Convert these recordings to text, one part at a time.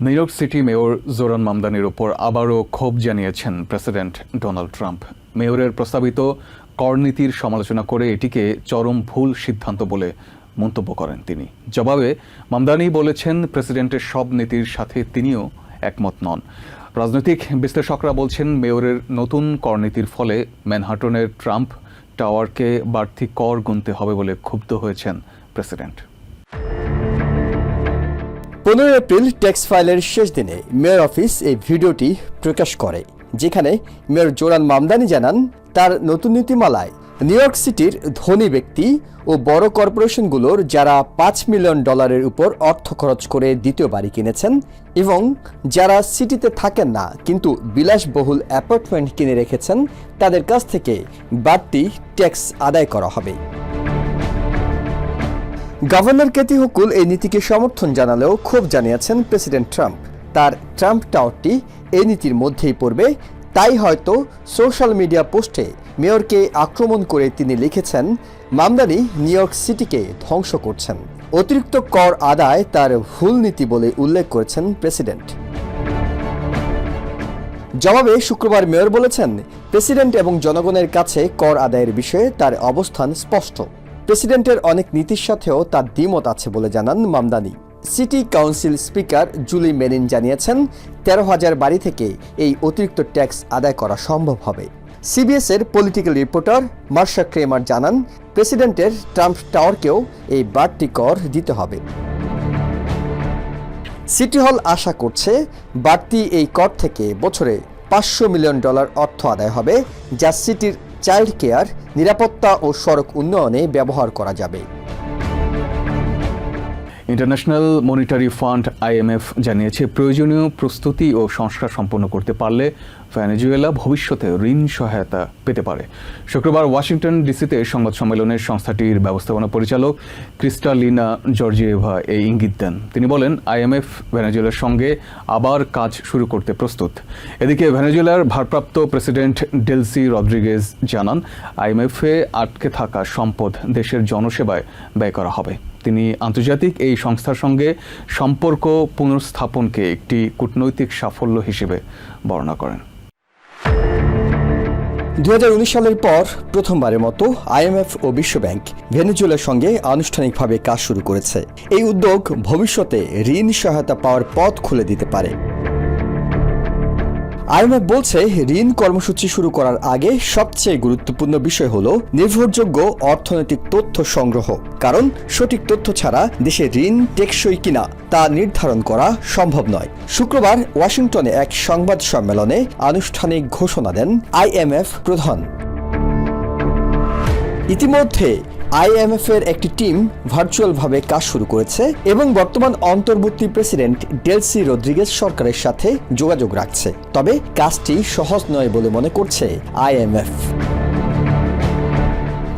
New York City mayor Zohran মামদানির ওপর আবারও ক্ষোভ জানিয়েছেন প্রেসিডেন্ট ডোনাল্ড ট্রাম্প। মেয়রের প্রস্তাবিত করনীতির সমালোচনা করে এটিকে চরম ভুল সিদ্ধান্ত বলে মন্তব্য করেন তিনি। জবাবে মামদানি বলেছেন, প্রেসিডেন্টের সব নীতির সাথে তিনিও একমত নন। রাজনৈতিক বিশ্লেষকরা বলছেন, মেয়রের নতুন করনীতির ফলে ম্যানহাটনের ট্রাম্প টাওয়ারকে বাড়তি কর গুনতে হবে বলে ক্ষুব্ধ হয়েছেন প্রেসিডেন্ট। 15 এপ্রিল ট্যাক্স ফাইলের শেষ দিনে মেয়র অফিস এই ভিডিওটি প্রকাশ করে, যেখানে মেয়র জোরান মামদানি জানান তার নতুন নীতিমালায় নিউ ইয়র্ক সিটির ধনী ব্যক্তি ও বড় কর্পোরেশনগুলোর যারা $5 মিলিয়ন উপর অর্থ খরচ করে দ্বিতীয় বাড়ি কিনেছেন এবং যারা সিটিতে থাকেন না কিন্তু বিলাসবহুল অ্যাপার্টমেন্ট কিনে রেখেছেন তাদের কাছ থেকে বাড়তি ট্যাক্স আদায় করা হবে। গভর্নর ক্যাথি হুকুল এই নীতিকে সমর্থন জানালেও ক্ষোভ জানিয়েছেন প্রেসিডেন্ট ট্রাম্প। তার ট্রাম্প টাওয়ারটি এই নীতির মধ্যেই পড়বে, তাই হয়তো সোশ্যাল মিডিয়া পোস্টে মেয়রকে আক্রমণ করে তিনি লিখেছেন, মামদানি নিউ ইয়র্ক সিটিকে ধ্বংস করছেন। অতিরিক্ত কর আদায় তার ভুল নীতি বলে উল্লেখ করেছেন প্রেসিডেন্ট। জবাবে শুক্রবার মেয়র বলেছেন, প্রেসিডেন্ট এবং জনগণের কাছে কর আদায়ের বিষয়ে তার অবস্থান স্পষ্ট। প্রেসিডেন্টের অনেক নীতির সাথেও তার দ্বিমত আছে বলে জানান Mamdani. City council speaker Julie মেলিন জানিয়েছেন, 13,000 বাড়ি থেকে এই অতিরিক্ত ট্যাক্স আদায় করা সম্ভব হবে। সিবিএস-এর পলিটিক্যাল রিপোর্টার মার্শা ক্রেমার জানান, প্রেসিডেন্টের ট্রাম্প টাওয়ারকেও এই বাড়তি কর দিতে হবে। সিটি হল আশা করছে বাড়তি এই কর থেকে বছরে $500 মিলিয়ন অর্থ আদায় হবে, যা সিটির চাইল্ড কেয়ার, নিরাপত্তা ও সড়ক উন্নয়নে ব্যবহার করা যাবে। ইন্টারন্যাশনাল মনিটারি ফান্ড IMF জানিয়েছে, প্রয়োজনীয় প্রস্তুতি ও সংস্কার সম্পন্ন করতে পারলে ভেনেজুয়েলা ভবিষ্যতে ঋণ সহায়তা পেতে পারে। শুক্রবার ওয়াশিংটন ডিসিতে সংবাদ সম্মেলনের সংস্থাটির ব্যবস্থাপনা পরিচালক ক্রিস্টালিনা জর্জিয়েভা এই ইঙ্গিত দেন। তিনি বলেন, IMF ভেনেজুয়েলার সঙ্গে আবার কাজ শুরু করতে প্রস্তুত। এদিকে ভেনেজুয়েলার ভারপ্রাপ্ত প্রেসিডেন্ট ডেলসি রদ্রিগেজ জানান, IMF-এ আটকে থাকা সম্পদ দেশের জনসেবায় ব্যয় করা হবে। তিনি আন্তর্জাতিক এই সংস্থার সঙ্গে সম্পর্ক পুনর্স্থাপনকে একটি কূটনৈতিক সাফল্য হিসেবে বর্ণনা করেন। 2019 সালের পর প্রথমবারের মতো IMF ও বিশ্বব্যাংক ভেনেজুয়েলার সঙ্গে আনুষ্ঠানিকভাবে কাজ শুরু করেছে। এই উদ্যোগ ভবিষ্যতে ঋণ সহায়তা পাওয়ার পথ খুলে দিতে পারে। IMF বলছে, ঋণ কর্মসূচি শুরু করার আগে সবচেয়ে গুরুত্বপূর্ণ বিষয় হল নির্ভরযোগ্য অর্থনৈতিক তথ্য সংগ্রহ, কারণ সঠিক তথ্য ছাড়া দেশে ঋণ টেকসই কিনা তা নির্ধারণ করা সম্ভব নয়। শুক্রবার ওয়াশিংটনে এক সংবাদ সম্মেলনে আনুষ্ঠানিক ঘোষণা দেন IMF প্রধান। ইতিমধ্যে IMF-এর একটি টিম ভার্চুয়ালভাবে কাজ শুরু করেছে এবং বর্তমান অন্তর্বর্তী প্রেসিডেন্ট ডেলসি রদ্রিগেজ সরকারের সাথে যোগাযোগ রাখছে। তবে কাজটি সহজ নয় বলে মনে করছে IMF।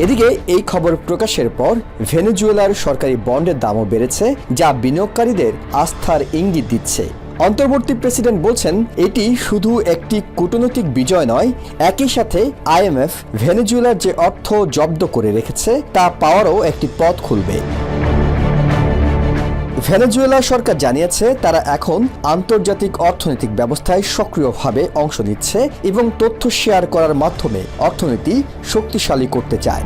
এদিকে এই খবর প্রকাশের পর ভেনেজুয়েলার সরকারি বন্ডের দামও বেড়েছে, যা বিনিয়োগকারীদের আস্থার ইঙ্গিত দিচ্ছে। অন্তর্বর্তী প্রেসিডেন্ট বলছেন, এটি শুধু একটি কূটনৈতিক বিজয় নয়, একই সাথে IMF ভেনেজুয়েলার যে অর্থ জব্দ করে রেখেছে তা পাওয়ারও একটি পথ খুলবে। ভেনেজুয়েলা সরকার জানিয়েছে, তারা এখন আন্তর্জাতিক অর্থনৈতিক ব্যবস্থায় সক্রিয়ভাবে অংশ নিচ্ছে এবং তথ্য শেয়ার করার মাধ্যমে অর্থনীতি শক্তিশালী করতে চায়।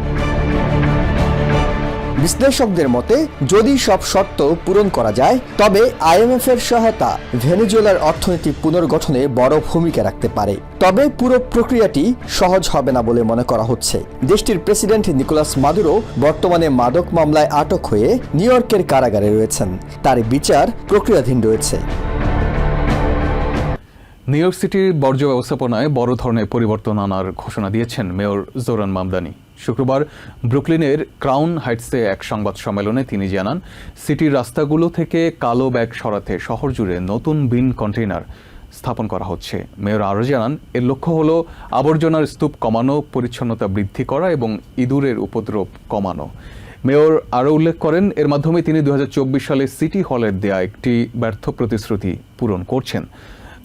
বিশ্লেষকদের মতে, যদি সব শর্ত পূরণ করা যায় তবে IMF-এর সহায়তা ভেনেজুয়েলার অর্থনৈতিক পুনর্গঠনে বড় ভূমিকা রাখতে পারে। তবে পুরো প্রক্রিয়াটি সহজ হবে না বলে মনে করা হচ্ছে। দেশটির প্রেসিডেন্ট নিকোলাস মাদুরো বর্তমানে মাদক মামলায় আটক হয়ে নিউ ইয়র্কের কারাগারে রয়েছেন। তার বিচার প্রক্রিয়াধীন রয়েছে। নিউ ইয়র্ক সিটির বর্জ্য ব্যবস্থাপনায় বড় ধরনের পরিবর্তন আনার ঘোষণা দিয়েছেন মেয়র জোরান মামদানি। শুক্রবার ব্রুকলিনের ক্রাউন হাইটসে এক সংবাদ সম্মেলনে তিনি জানান, সিটির রাস্তাগুলো থেকে কালো ব্যাগ সরাতে শহর জুড়ে নতুন বিন কন্টেইনার স্থাপন করা হচ্ছে। মেয়র আরও জানান, এর লক্ষ্য হল আবর্জনার স্তূপ কমানো, পরিচ্ছন্নতা বৃদ্ধি করা এবং ইঁদুরের উপদ্রব কমানো। মেয়র আরও উল্লেখ করেন, এর মাধ্যমে তিনি 2024 সালে সিটি হলের দেয়া একটি ব্যর্থ প্রতিশ্রুতি পূরণ করছেন।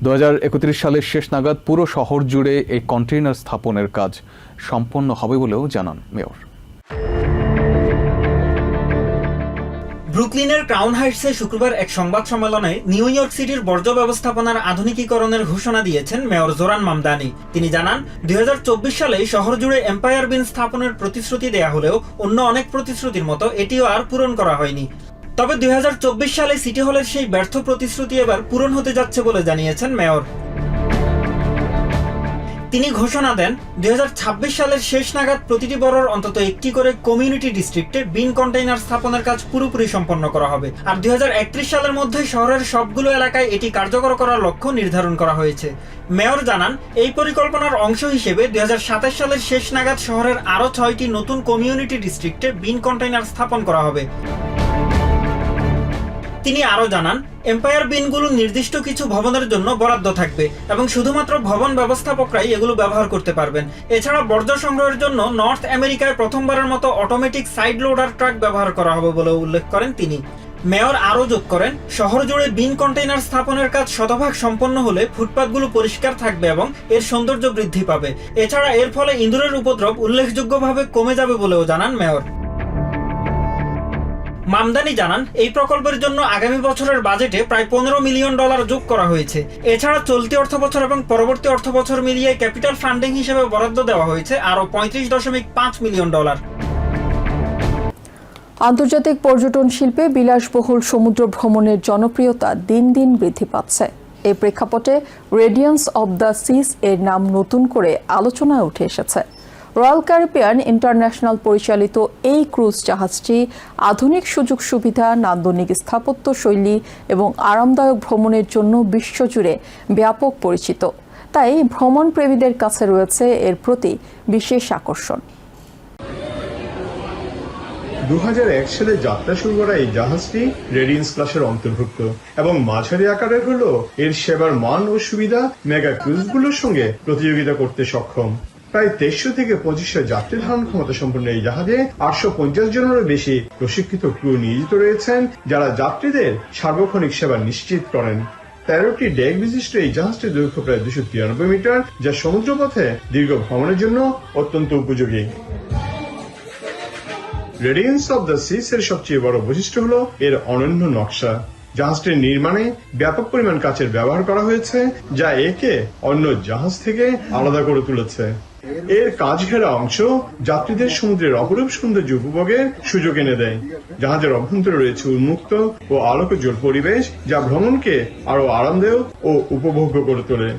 2031 সালের শেষ নাগাদ পুরো শহর জুড়ে এই কন্টেইনার স্থাপনের কাজ সম্পন্ন হবে বলেও জানান মেয়র। ব্রুকলিনের ক্রাউন হাইটসে শুক্রবার এক সংবাদ সম্মেলনে নিউ ইয়র্ক সিটির বর্জ্য ব্যবস্থাপনার আধুনিকীকরণের ঘোষণা দিয়েছেন মেয়র জোরান মামদানি। তিনি জানান, 2024 সালে শহর জুড়ে এম্পায়ার বিন স্থাপনের প্রতিশ্রুতি দেয়া হলেও অন্য অনেক প্রতিশ্রুতির মতো এটিও আর পূরণ করা হয়নি। তবে 2024 সালে সিটি হলের সেই ব্যর্থ প্রতিশ্রুতি এবার পূরণ হতে যাচ্ছে বলে জানিয়েছেন মেয়র। তিনি ঘোষণা দেন, 2026 সালের শেষ নাগাদ প্রতিটি বড়র অন্তত একটি করে কমিউনিটি ডিস্ট্রিক্টে বিন কন্টেইনার স্থাপনের কাজ পুরোপুরি সম্পন্ন করা হবে। আর 2031 সালের মধ্যে শহরের সবগুলো এলাকায় এটি কার্যকর করার লক্ষ্য নির্ধারণ করা হয়েছে। মেয়র জানান, এই পরিকল্পনার অংশ হিসেবে 2027 সালের শেষ নাগাদ শহরের আরও 6টি নতুন কমিউনিটি ডিস্ট্রিক্টে বিন কন্টেইনার স্থাপন করা হবে। তিনি আরও জানান, এম্পায়ার বিনগুলো নির্দিষ্ট কিছু ভবনের জন্য বরাদ্দ থাকবে এবং শুধুমাত্র ভবন ব্যবস্থাপকরাই এগুলো ব্যবহার করতে পারবেন। এছাড়া বর্জ্য সংগ্রহের জন্য নর্থ আমেরিকায় প্রথমবারের মতো অটোমেটিক সাইড লোডার ট্রাক ব্যবহার করা হবে বলে উল্লেখ করেন তিনি। মেয়র আরও যোগ করেন, শহর জুড়ে বিন কন্টেইনার স্থাপনের কাজ শতভাগ সম্পন্ন হলে ফুটপাতগুলো পরিষ্কার থাকবে এবং এর সৌন্দর্য বৃদ্ধি পাবে। এছাড়া এর ফলে ইঁদুরের উপদ্রব উল্লেখযোগ্যভাবে কমে যাবে বলেও জানান মেয়র। মামদানি জানান, এই প্রকল্পের জন্য আগামী বছরের বাজেটে প্রায় $15 মিলিয়ন যোগ করা হয়েছে। এছাড়া চলতি অর্থবছর এবং পরবর্তী অর্থবছর মিলিয়ে ক্যাপিটাল ফান্ডিং হিসেবে বরাদ্দ দেওয়া হয়েছে আরও $35.5 মিলিয়ন। আন্তর্জাতিক পর্যটন শিল্পে বিলাসবহুল সমুদ্র ভ্রমণের জনপ্রিয়তা দিন দিন বৃদ্ধি পাচ্ছে। এই প্রেক্ষাপটে রেডিয়েন্স অব দ্য সিজ এর নাম নতুন করে আলোচনায় উঠে এসেছে। রয়্যাল ক্যারিবিয়ান ইন্টারন্যাশনাল পরিচালিত এই ক্রুজ জাহাজটি আধুনিক সুযোগ সুবিধা, নান্দনিক স্থাপত্য শৈলী এবং আরামদায়ক ভ্রমণের জন্য বিশ্বজুড়ে ব্যাপক পরিচিত। তাই ভ্রমণ প্রেমীদের কাছে রয়েছে এর প্রতি বিশেষ আকর্ষণ। 2001 সালে যাত্রা শুরু করা এই জাহাজটি রেডিয়েন্স ক্লাসের অন্তর্ভুক্ত এবং মাঝারি আকারের হলেও এর সেবার মান ও সুবিধা মেগা ক্রুজগুলোর সঙ্গে প্রতিযোগিতা করতে সক্ষম। প্রায় 2300 থেকে 2500 যাত্রী ধারণ ক্ষমতা সম্পন্ন এই জাহাজে 850 জনেরও বেশি প্রশিক্ষিত ক্রু নিয়োজিত রয়েছেন, যারা যাত্রীদের সার্বক্ষণিক সেবা নিশ্চিত করেন। 13টি ডেক বিশিষ্ট এই জাহাজটির দৈর্ঘ্য প্রায় 293 মিটার, যা সমুদ্রপথে দীর্ঘ ভ্রমণের জন্য অত্যন্ত উপযোগী। রেডিয়েন্স অব দ্য সিজ এর সবচেয়ে বড় বৈশিষ্ট্য হলো এর অনন্য নকশা। জাহাজটির নির্মাণে ব্যাপক পরিমাণ কাচের ব্যবহার করা হয়েছে, যা একে অন্য জাহাজ থেকে আলাদা করে তুলেছে। এর কাজ ঘেরা অংশ যাত্রীদের সমুদ্রের অপরূপ সৌন্দর্য উপভোগের সুযোগ এনে দেয়। জাহাজের অভ্যন্তরে রয়েছে উন্মুক্ত ও আলোকোজ্জ্বল পরিবেশ, যা ভ্রমণকে আরো আরামদায়ক ও উপভোগ্য করে তোলে।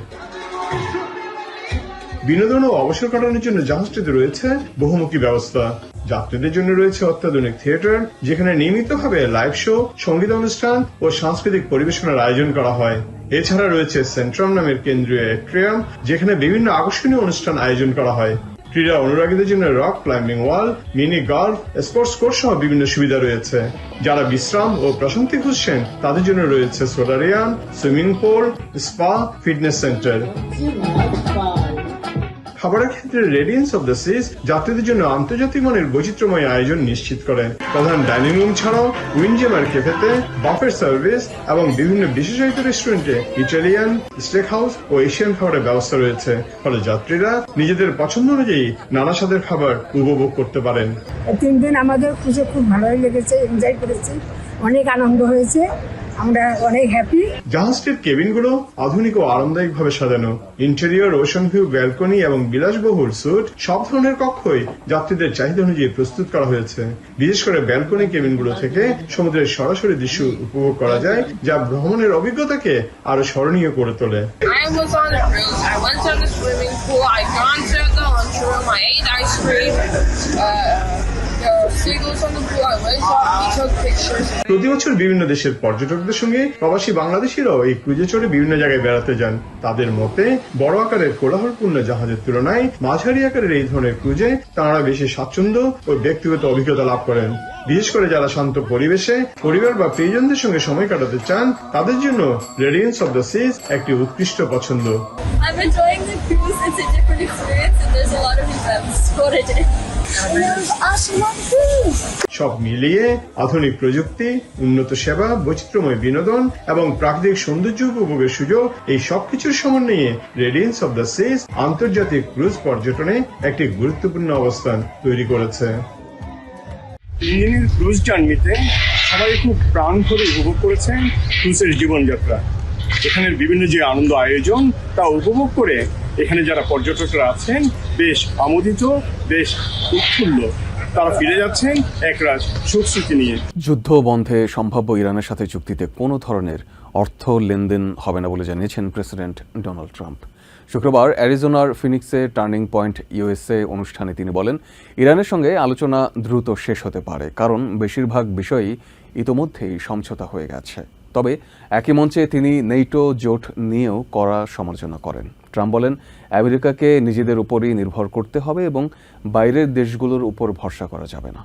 বিনোদন ও অবসর কাটানোর জন্য জাহাজটিতে রয়েছে বহুমুখী ব্যবস্থা। যাত্রীদের জন্য রয়েছে অত্যাধুনিক থিয়েটার, যেখানে নিয়মিতভাবে লাইভ শো, সঙ্গীত অনুষ্ঠান ও সাংস্কৃতিক পরিবেশনার আয়োজন করা হয়। এছাড়া রয়েছে সেন্ট্রাম নামের কেন্দ্রীয় অ্যাট্রিয়াম, যেখানে বিভিন্ন আকর্ষণীয় অনুষ্ঠান আয়োজন করা হয়। ক্রীড়া অনুরাগীদের জন্য রক ক্লাইম্বিং ওয়াল, মিনি গলফ, স্পোর্টস কোর্স সহ বিভিন্ন সুবিধা রয়েছে। যারা বিশ্রাম ও প্রশান্তি খুঁজছেন তাদের জন্য রয়েছে solarium, swimming pool, spa, fitness centre. খাবারের ক্ষেত্রে রেডিয়েন্স অব দ্য সিজ যাত্রীদের জন্য আন্তর্জাতিক মানের বৈচিত্র্যময় আয়োজন নিশ্চিত করে। প্রধান ডাইনিং রুম ছাড়াও উইন্ডজামার ক্যাফেতে বাফেট সার্ভিস এবং বিভিন্ন বিশেষায়িত রেস্টুরেন্টে ইটালিয়ান, স্টেক হাউস ও এশিয়ান খাবারের ব্যবস্থা রয়েছে, ফলে যাত্রীরা নিজেদের পছন্দ অনুযায়ী নানা স্বাদের খাবার উপভোগ করতে পারেন। 3 দিন আমাদের খুঁজে খুব ভালোই লেগেছে, এনজয় করেছি, অনেক আনন্দ হয়েছে, আমরা অনেক হ্যাপি। জাহাজটির কেবিনগুলো আধুনিক ও আরামদায়ক ভাবে সাজানো। ইন্টেরিয়র, ওশন ভিউ, ব্যালকনি এবং বিলাসবহুল স্যুট সব ধরনের কক্ষই যাত্রীদের চাহিদা অনুযায়ী প্রস্তুত করা হয়েছে। বিশেষ করে ব্যালকনি কেবিনগুলো থেকে সমুদ্রের সরাসরি দৃশ্য উপভোগ করা যায়, যা ভ্রমণের অভিজ্ঞতাকে আরো স্মরণীয় করে তোলে। I was on a cruise. I went to the swimming pool. I gone to the lunchroom. I ate ice cream. There were seagulls on the pool. I went up. We took pictures. প্রতি বছর বিভিন্ন দেশের পর্যটকদের সঙ্গে প্রবাসী বাংলাদেশিরাও এই ক্রুজে চড়ে বিভিন্ন জায়গায় বেড়াতে যান। তাদের মতে বড় আকারের কোলাহলপূর্ণ জাহাজের তুলনায় মাঝারি আকারের এই ধরনের ক্রুজে তাঁরা বেশি স্বাচ্ছন্দ্য ও ব্যক্তিগত অভিজ্ঞতা লাভ করেন। বিশেষ করে যারা শান্ত পরিবেশে পরিবার বা প্রিয়জনদের সঙ্গে সময় কাটাতে চান, তাদের জন্য রেডিয়েন্স অব দ্য সিজ একটি উৎকৃষ্ট পছন্দ। I'm enjoying the cruise. It's a different experience and there's a lot of events for it. সব মিলিয়ে আধুনিক প্রযুক্তি, উন্নত সেবা, বৈচিত্র্যময় বিনোদন এবং প্রাকৃতিক সৌন্দর্য উপভোগের সুযোগ, এই সবকিছুর সমন্বয়ে রেডিয়েন্স অব দ্য সিজ আন্তর্জাতিক ক্রুজ পর্যটনে একটি গুরুত্বপূর্ণ অবস্থান তৈরি করেছে। ক্রুজ জার্নিতে সবাই খুব প্রাণ ভরে উপভোগ করেছেন তুলসের জীবনযাত্রা। এখানের বিভিন্ন যে আনন্দ আয়োজন তা উপভোগ করে এখানে যারা পর্যটকরা আছেন বেশ আমোদিত, বেশ উৎফুল্ল। তারা ফিরে যাচ্ছেন একরাশ সুখস্মৃতি নিয়ে। যুদ্ধ বন্ধে সম্ভাব্য ইরানের সাথে চুক্তিতে কোনো ধরনের অর্থ লেনদেন হবে না বলে জানিয়েছেন প্রেসিডেন্ট ডোনাল্ড ট্রাম্প। শুক্রবার অ্যারিজোনার ফিনিক্সে টার্নিং পয়েন্ট ইউএসএ অনুষ্ঠানে তিনি বলেন, ইরানের সঙ্গে আলোচনা দ্রুত শেষ হতে পারে, কারণ বেশিরভাগ বিষয়ই ইতোমধ্যেই সমঝোতা হয়ে গেছে। তবে একই মঞ্চে তিনি নেটো জোট নিয়েও কড়া সমালোচনা করেন। ট্রাম্প বলেন, আমেরিকাকে নিজেদের উপরই নির্ভর করতে হবে এবং বাইরের দেশগুলোর উপর ভরসা করা যাবে না।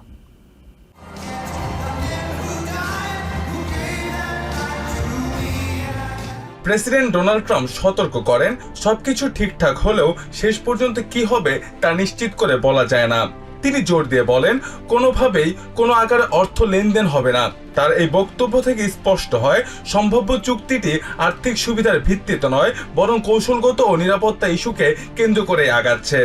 প্রেসিডেন্ট ডোনাল্ড ট্রাম্প সতর্ক করেন, সবকিছু ঠিকঠাক হলেও শেষ পর্যন্ত কি হবে তা নিশ্চিত করে বলা যায় না। তিনি জোর দিয়ে বলেন, কোনোভাবেই কোনো আকারে অর্থ লেনদেন হবে না। তার এই বক্তব্য থেকে স্পষ্ট হয়, সম্ভাব্য চুক্তিটি আর্থিক সুবিধার ভিত্তিতে নয়, বরং কৌশলগত ও নিরাপত্তা ইস্যুকে কেন্দ্র করে আগাচ্ছে।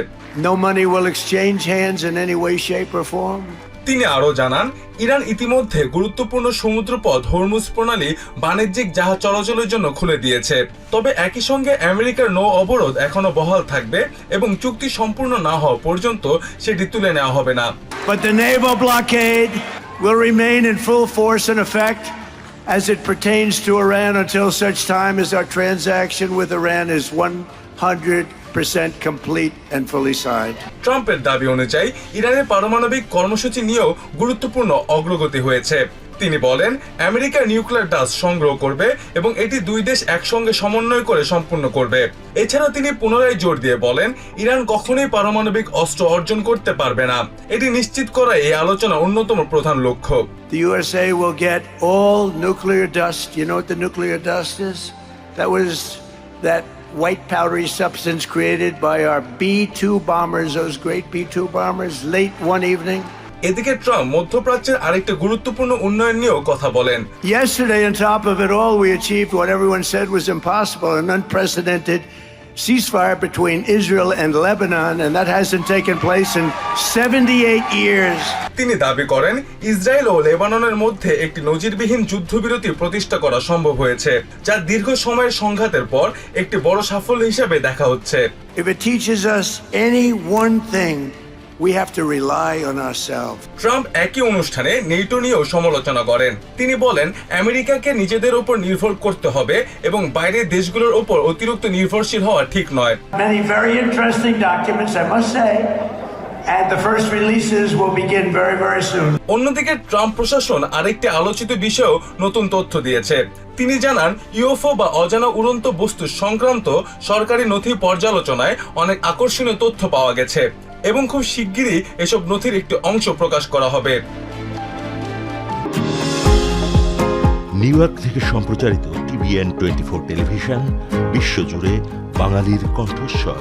No money will exchange hands in any way, shape or form. তিনি আরও জানান, ইরান ইতিমধ্যে গুরুত্বপূর্ণ সমুদ্রপথ হরমুজ প্রণালী বাণিজ্যিক জাহাজ চলাচলের জন্য খুলে দিয়েছে। তবে একই সঙ্গে আমেরিকার নৌ অবরোধ এখনো বহাল থাকবে এবং চুক্তি সম্পূর্ণ না হওয়া পর্যন্ত সেটি তুলে নেওয়া হবে না। But the naval blockade will remain in full force and effect as it pertains to Iran until such time as our transaction with Iran is 100% complete and fully signed. ট্রাম্পের দাবি অনুযায়ী ইরানের পারমাণবিক কর্মসূচি নিয়েও গুরুত্বপূর্ণ অগ্রগতি হয়েছে। তিনি বলেন, আমেরিকা নিউক্লিয়ার ডাস সংগ্রহ করবে এবং এটি দুই দেশ একসঙ্গে সমন্বয় করে সম্পূর্ণ করবে। এছাড়া তিনি পুনরায় জোর দিয়ে বলেন, ইরান কখনোই পারমাণবিক অস্ত্র অর্জন করতে পারবে না। এটি নিশ্চিত করা এই আলোচনার অন্যতম প্রধান লক্ষ্য। The USA will get all nuclear dust. You know what the nuclear dust is? That was that white powdery substance created by our B-2 bombers, those great B-2 bombers, late one evening. এদিকে Trump মধ্যপ্রাচ্যের আরেকটা গুরুত্বপূর্ণ উন্নয়ন নিয়েও কথা বলেন। Yesterday, on top of it all, we achieved what everyone said was impossible, an unprecedented ceasefire between Israel and Lebanon, and that hasn't taken place in 78 years. তিনি দাবি করেন, ইসরায়েল ও লেবাননের মধ্যে একটি নজিরবিহীন যুদ্ধবিরতি প্রতিষ্ঠা করা সম্ভব হয়েছে, যা দীর্ঘ সময়ের সংঘাতের পর একটি বড় সাফল্য হিসেবে দেখা হচ্ছে। If it teaches us any one thing, we have to rely on ourselves. Trump একই অনুষ্ঠানে নেটো নিয়েও সমালোচনা করেন। তিনি বলেন, আমেরিকাকে নিজেদের উপর নির্ভর করতে হবে এবং বাইরের দেশগুলোর উপর অতিরিক্ত নির্ভরশীল হওয়া ঠিক নয়। Many very interesting documents, I must say, and the first releases will begin very, very soon. অন্যদিকে ট্রাম্প প্রশাসন আরেকটি আলোচিত বিষয়েও নতুন তথ্য দিয়েছে। তিনি জানান, ইউএফও বা অজানা উড়ন্ত বস্তু সংক্রান্ত সরকারি নথি পর্যালোচনায় অনেক আকর্ষণীয় তথ্য পাওয়া গেছে এবং খুব শিগগিরই এসব নথির একটি অংশ প্রকাশ করা হবে। নিউ ইয়র্ক থেকে সম্প্রচারিত TVN 24 টেলিভিশন বিশ্বজুড়ে বাঙালির কণ্ঠস্বর।